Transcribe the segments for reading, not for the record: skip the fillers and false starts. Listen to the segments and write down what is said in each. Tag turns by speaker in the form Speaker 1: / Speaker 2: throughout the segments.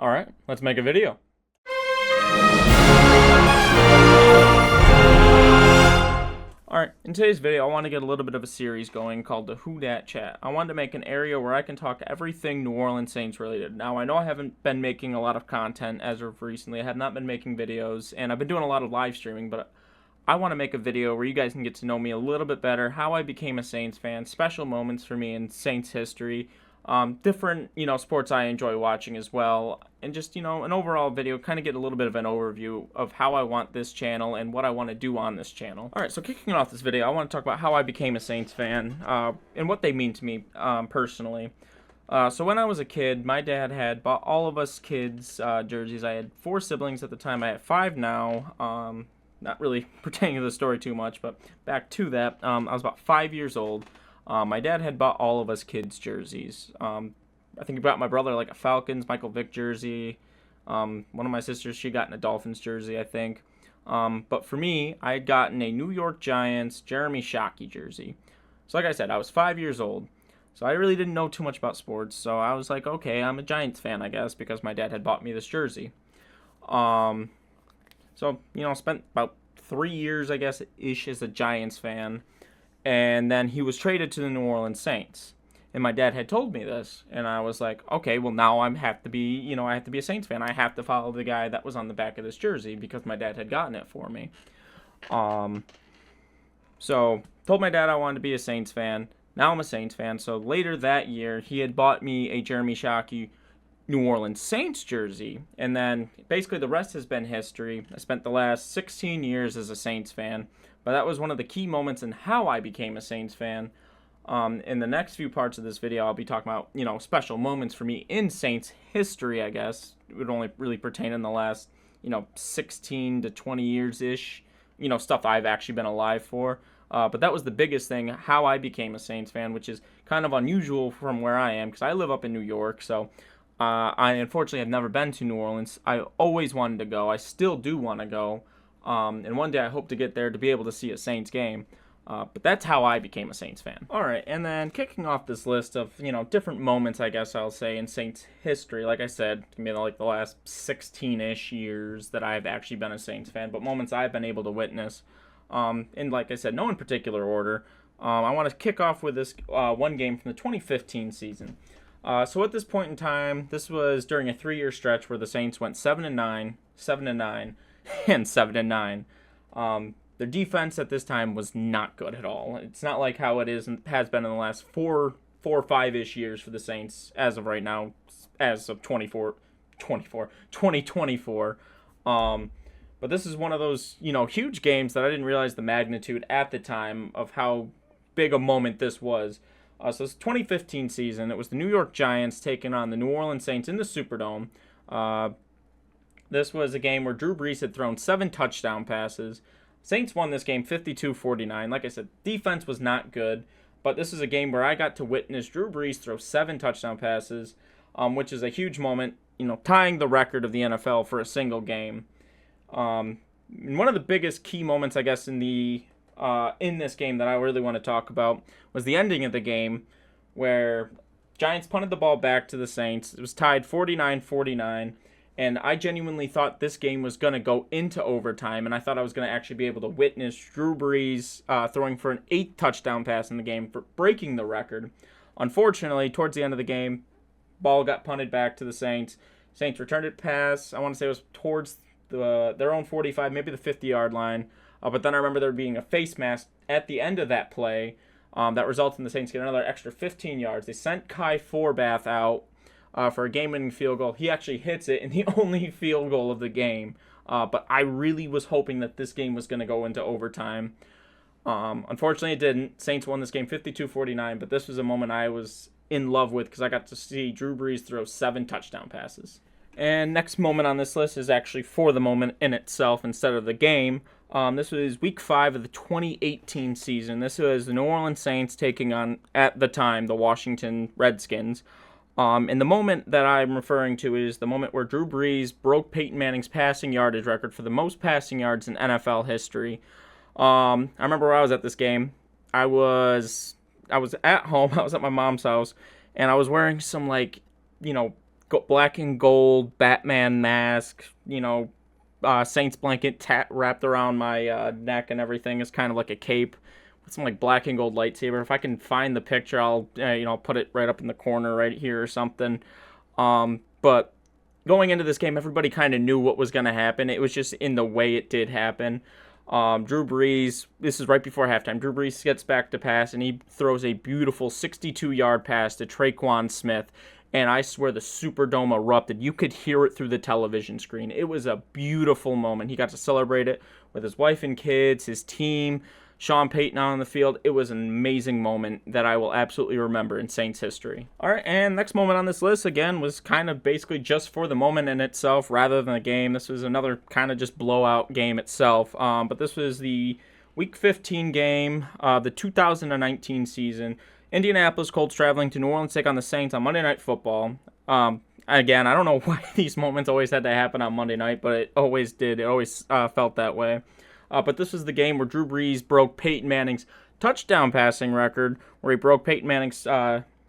Speaker 1: Alright, let's make a video. Alright, in today's video, I want to get a little bit of a series going called the WHO DAT chat. I wanted to make an area where I can talk everything New Orleans Saints related. Now, I know I haven't been making a lot of content as of recently. I have not been making videos, and I've been doing a lot of live streaming, but I want to make a video where you guys can get to know me a little bit better, how I became a Saints fan, special moments for me in Saints history, different, sports I enjoy watching as well, and just, an overall video, kind of get a little bit of an overview of how I want this channel and what I want to do on this channel. Alright, so kicking off this video, I want to talk about how I became a Saints fan, and what they mean to me, personally. So when I was a kid, my dad had bought all of us kids, jerseys. I had 4 siblings at the time. I have 5 now, not really pertaining to the story too much, but back to that, I was about 5 years old. My dad had bought all of us kids jerseys. I think he bought my brother like a Falcons, Michael Vick jersey. One of my sisters, she got in a Dolphins jersey, I think. But for me, I had gotten a New York Giants Jeremy Shockey jersey. So like I said, I was 5 years old. So I really didn't know too much about sports. So I was like, okay, I'm a Giants fan, I guess, because my dad had bought me this jersey. So, spent about 3 years, I guess, ish as a Giants fan. And then he was traded to the New Orleans Saints. And my dad had told me this. And I was like, okay, well, now I have to be, I have to be a Saints fan. I have to follow the guy that was on the back of this jersey because my dad had gotten it for me. So, told my dad I wanted to be a Saints fan. Now I'm a Saints fan. So, later that year, he had bought me a Jeremy Shockey New Orleans Saints jersey, and then basically the rest has been history. I spent the last 16 years as a Saints fan, but that was one of the key moments in how I became a Saints fan. In the next few parts of this video, I'll be talking about, special moments for me in Saints history, I guess. It would only really pertain in the last, 16 to 20 years-ish, stuff I've actually been alive for. But that was the biggest thing, how I became a Saints fan, which is kind of unusual from where I am, because I live up in New York, so I unfortunately have never been to New Orleans. I always wanted to go. I still do want to go. And one day I hope to get there to be able to see a Saints game. But that's how I became a Saints fan. Alright, and then kicking off this list of, different moments, I guess I'll say, in Saints history. Like I said, it's been like the last 16-ish years that I've actually been a Saints fan. But moments I've been able to witness. And like I said, no in particular order. I want to kick off with this one game from the 2015 season. So at this point in time, this was during a 3-year stretch where the Saints went 7-9, 7-9, and 7-9. Their defense at this time was not good at all. It's not like how it is and has been in the last 4 or 5-ish years for the Saints as of right now, as of 2024. But this is one of those, huge games that I didn't realize the magnitude at the time of how big a moment this was. So it's 2015 season. It was the New York Giants taking on the New Orleans Saints in the Superdome. This was a game where Drew Brees had thrown 7 touchdown passes. Saints won this game 52-49. Like I said, defense was not good, but this is a game where I got to witness Drew Brees throw 7 touchdown passes, which is a huge moment, tying the record of the NFL for a single game. And one of the biggest key moments, I guess, in this game that I really want to talk about was the ending of the game where Giants punted the ball back to the Saints. It was tied 49-49, and I genuinely thought this game was going to go into overtime, and I thought I was going to actually be able to witness Drew Brees throwing for an 8th touchdown pass in the game for breaking the record. Unfortunately, towards the end of the game, ball got punted back to the Saints. Saints returned it pass. I want to say it was towards their own 45, maybe the 50-yard line. But then I remember there being a face mask at the end of that play that resulted in the Saints getting another extra 15 yards. They sent Kai Forbath out for a game-winning field goal. He actually hits it in the only field goal of the game. But I really was hoping that this game was going to go into overtime. Unfortunately, it didn't. Saints won this game 52-49, but this was a moment I was in love with because I got to see Drew Brees throw 7 touchdown passes. And next moment on this list is actually for the moment in itself instead of the game. This was week 5 of the 2018 season. This was the New Orleans Saints taking on, at the time, the Washington Redskins. And the moment that I'm referring to is the moment where Drew Brees broke Peyton Manning's passing yardage record for the most passing yards in NFL history. I remember where I was at this game. I was at home. I was at my mom's house, and I was wearing some, black and gold Batman mask, Saints blanket wrapped around my neck and everything is kind of like a cape with some like black and gold lightsaber. If I can find the picture, I'll put it right up in the corner right here or something. But going into this game, everybody kind of knew what was going to happen. It was just in the way it did happen. Drew Brees, this is right before halftime. Drew Brees gets back to pass, and he throws a beautiful 62-yard pass to Traquan Smith. And I swear the Superdome erupted. You could hear it through the television screen. It was a beautiful moment. He got to celebrate it with his wife and kids, his team, Sean Payton on the field. It was an amazing moment that I will absolutely remember in Saints history. All right, and next moment on this list, again, was kind of basically just for the moment in itself rather than the game. This was another kind of just blowout game itself. But this was the Week 15 game, the 2019 season. Indianapolis Colts traveling to New Orleans to take on the Saints on Monday Night Football. Again, I don't know why these moments always had to happen on Monday night, but it always did. It always felt that way. But this was the game where Drew Brees broke Peyton Manning's touchdown passing record, where he broke Peyton Manning's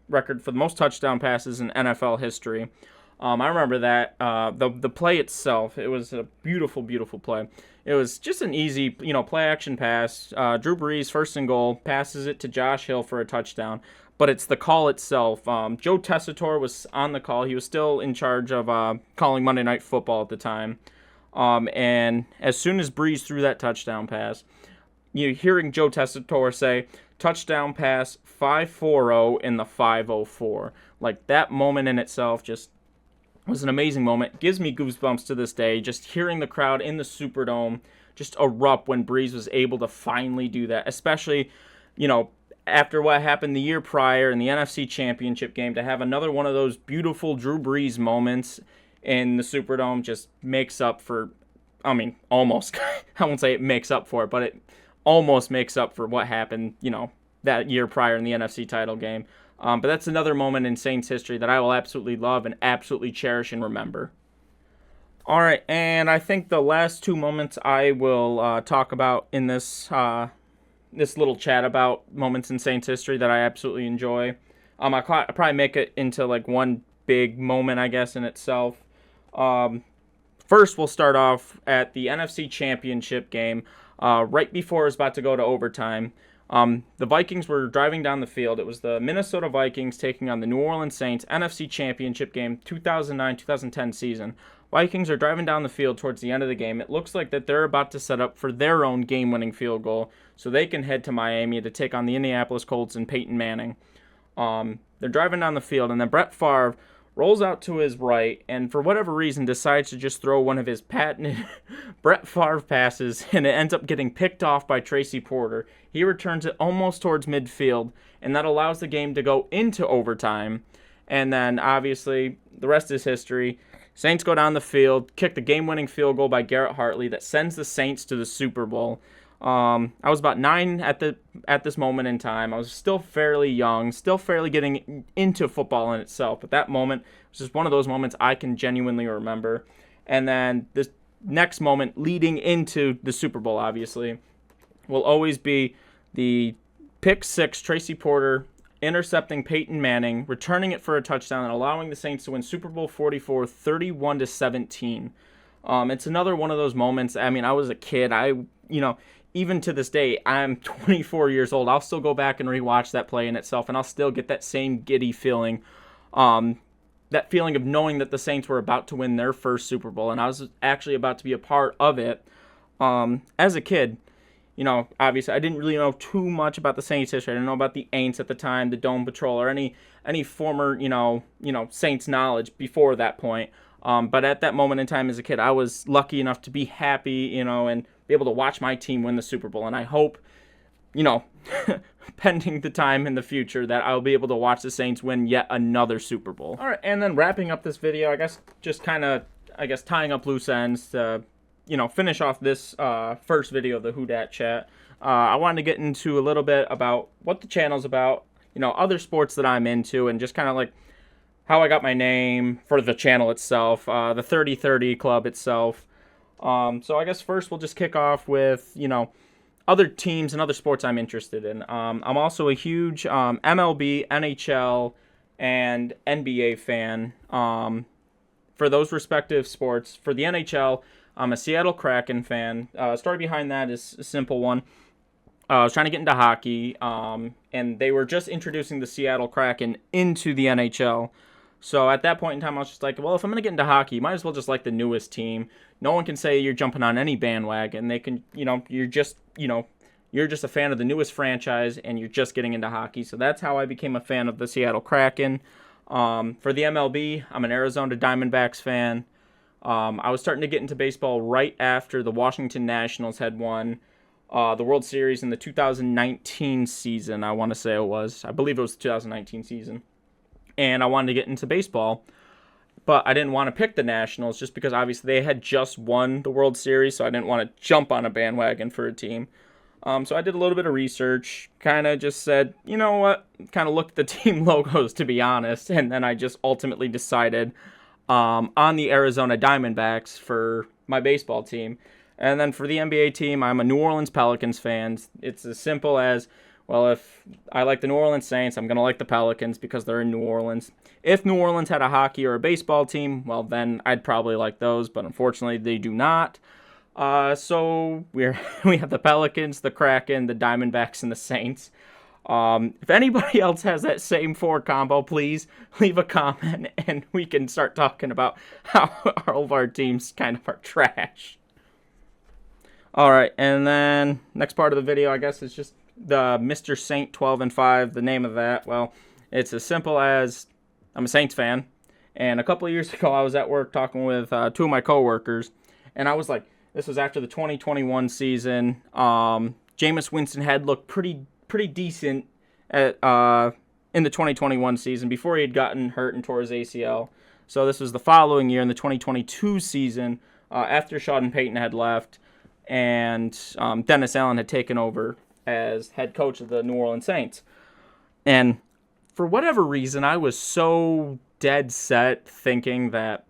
Speaker 1: record for the most touchdown passes in NFL history. I remember that. The play itself, it was a beautiful, beautiful play. It was just an easy, play-action pass. Drew Brees, first and goal, passes it to Josh Hill for a touchdown. But it's the call itself. Joe Tessitore was on the call. He was still in charge of calling Monday Night Football at the time. And as soon as Brees threw that touchdown pass, you're hearing Joe Tessitore say, touchdown pass 540 in the 504. Like, that moment in itself just was an amazing moment. Gives me goosebumps to this day, just hearing the crowd in the Superdome just erupt when Brees was able to finally do that, especially, after what happened the year prior in the NFC Championship game. To have another one of those beautiful Drew Brees moments in the Superdome just makes up for, almost, I won't say it makes up for it, but it almost makes up for what happened, that year prior in the NFC title game. But that's another moment in Saints history that I will absolutely love and absolutely cherish and remember. All right, and I think the last two moments I will talk about in this little chat about moments in Saints history that I absolutely enjoy. I'll probably make it into like one big moment, I guess, in itself. First, we'll start off at the NFC Championship game, right before it was about to go to overtime. The Vikings were driving down the field. It was the Minnesota Vikings taking on the New Orleans Saints, NFC Championship game, 2009-2010 season. Vikings are driving down the field towards the end of the game. It looks like that they're about to set up for their own game-winning field goal so they can head to Miami to take on the Indianapolis Colts and Peyton Manning. They're driving down the field, and then Brett Favre rolls out to his right, and for whatever reason decides to just throw one of his patented Brett Favre passes, and it ends up getting picked off by Tracy Porter. He returns it almost towards midfield, and that allows the game to go into overtime. And then, obviously, the rest is history. Saints go down the field, kick the game-winning field goal by Garrett Hartley that sends the Saints to the Super Bowl. I was about 9 at this moment in time. I was still fairly young, still fairly getting into football in itself. But that moment was just one of those moments I can genuinely remember. And then this next moment leading into the Super Bowl, obviously, will always be the pick six, Tracy Porter intercepting Peyton Manning, returning it for a touchdown, and allowing the Saints to win Super Bowl 44, 31-17. It's another one of those moments. I was a kid. Even to this day, I'm 24 years old. I'll still go back and rewatch that play in itself, and I'll still get that same giddy feeling. That feeling of knowing that the Saints were about to win their first Super Bowl, and I was actually about to be a part of it. As a kid, obviously I didn't really know too much about the Saints history. I didn't know about the Aints at the time, the Dome Patrol, or any former, Saints knowledge before that point. But at that moment in time as a kid, I was lucky enough to be happy, and be able to watch my team win the Super Bowl. And I hope, pending the time in the future, that I'll be able to watch the Saints win yet another Super Bowl. All right, and then wrapping up this video, I guess just kind of, tying up loose ends to, finish off this first video of the WHO DAT chat. I wanted to get into a little bit about what the channel's about, other sports that I'm into, and just kind of like how I got my name for the channel itself, the 3030 Club itself. So I guess first we'll just kick off with, other teams and other sports I'm interested in. I'm also a huge MLB, NHL, and NBA fan. for those respective sports. For the NHL, I'm a Seattle Kraken fan. Story behind that is a simple one. I was trying to get into hockey, and they were just introducing the Seattle Kraken into the NHL. So at that point in time, I was just like, well, if I'm going to get into hockey, might as well just like the newest team. No one can say you're jumping on any bandwagon. They can, you're just a fan of the newest franchise, and you're just getting into hockey. So that's how I became a fan of the Seattle Kraken. For the MLB, I'm an Arizona Diamondbacks fan. I was starting to get into baseball right after the Washington Nationals had won the World Series in the 2019 season, I want to say it was. I believe it was the 2019 season. And I wanted to get into baseball, but I didn't want to pick the Nationals just because obviously they had just won the World Series, so I didn't want to jump on a bandwagon for a team. So I did a little bit of research, kind of just said, you know what, kind of looked at the team logos, to be honest, and then I just ultimately decided on the Arizona Diamondbacks for my baseball team. And then for the NBA team, I'm a New Orleans Pelicans fan. It's as simple as, well, if I like the New Orleans Saints, I'm going to like the Pelicans because they're in New Orleans. If New Orleans had a hockey or a baseball team, well, then I'd probably like those, but unfortunately they do not. So we have the Pelicans, the Kraken, the Diamondbacks, and the Saints. If anybody else has that same four combo, please leave a comment and we can start talking about how all of our teams kind of are trash. Alright, and then next part of the video, I guess, is just the Mr. Saint 12 and 5. The name of that, well, it's as simple as I'm a Saints fan. And a couple of years ago, I was at work talking with two of my coworkers, and I was like, this was after the 2021 season. Jameis Winston had looked pretty decent at in the 2021 season before he had gotten hurt and tore his ACL. So this was the following year in the 2022 season after Sean Payton had left and Dennis Allen had taken over as head coach of the New Orleans Saints. And for whatever reason, I was so dead set thinking that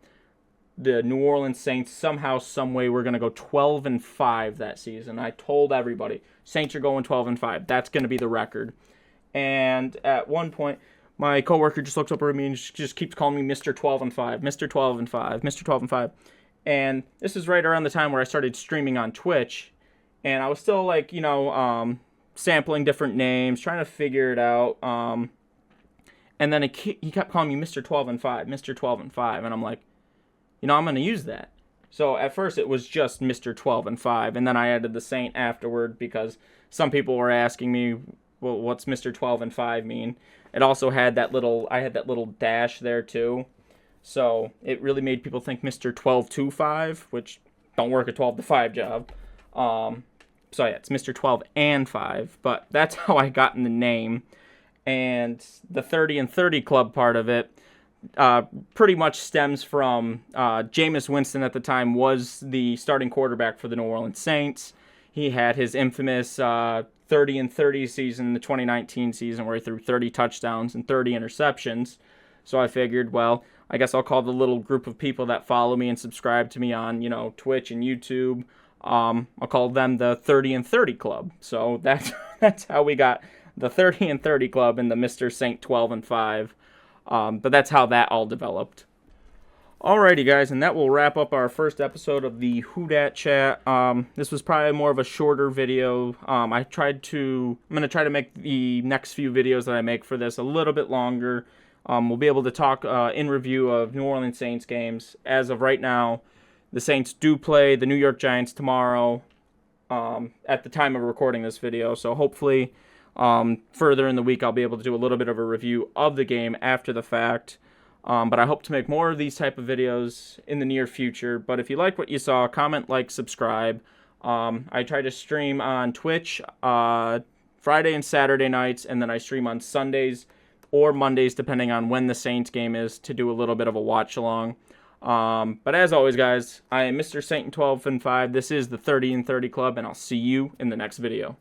Speaker 1: the New Orleans Saints somehow, some way, were going to go 12 and 5 that season. I told everybody, Saints are going 12 and 5. That's going to be the record. And at one point, my coworker just looks up at me and just keeps calling me Mr. 12 and 5, Mr. 12 and 5, Mr. 12 and 5. And this is right around the time where I started streaming on Twitch. And I was still like, sampling different names, trying to figure it out. And then he kept calling me Mr. 12 and 5, Mr. 12 and 5. And I'm like, I'm going to use that. So at first it was just Mr. 12 and 5. And then I added the Saint afterward because some people were asking me, well, what's Mr. 12 and 5 mean? It also had that little dash there too. So it really made people think Mr. 12 to 5, which don't work a 12 to 5 job. So yeah, it's Mr. 12 and 5, but that's how I got in the name. And the 30 and 30 club part of it pretty much stems from Jameis Winston at the time was the starting quarterback for the New Orleans Saints. He had his infamous 30 and 30 season, the 2019 season, where he threw 30 touchdowns and 30 interceptions. So I figured, well, I guess I'll call the little group of people that follow me and subscribe to me on, Twitch and YouTube. I'll call them the 30 and 30 Club. So that's how we got the 30 and 30 Club and the Mr. Saint 12 and 5. But that's how that all developed. Alrighty, guys, and that will wrap up our first episode of the WHO DAT chat. This was probably more of a shorter video. I'm going to try to make the next few videos that I make for this a little bit longer. We'll be able to talk in review of New Orleans Saints games. As of right now, the Saints do play the New York Giants tomorrow at the time of recording this video. So hopefully further in the week I'll be able to do a little bit of a review of the game after the fact. But I hope to make more of these type of videos in the near future. But if you like what you saw, comment, like, subscribe. I try to stream on Twitch Friday and Saturday nights, and then I stream on Sundays or Mondays, depending on when the Saints game is, to do a little bit of a watch-along. But as always, guys, I am Mr. Saint 12 and 5. This is the 30 and 30 Club, and I'll see you in the next video.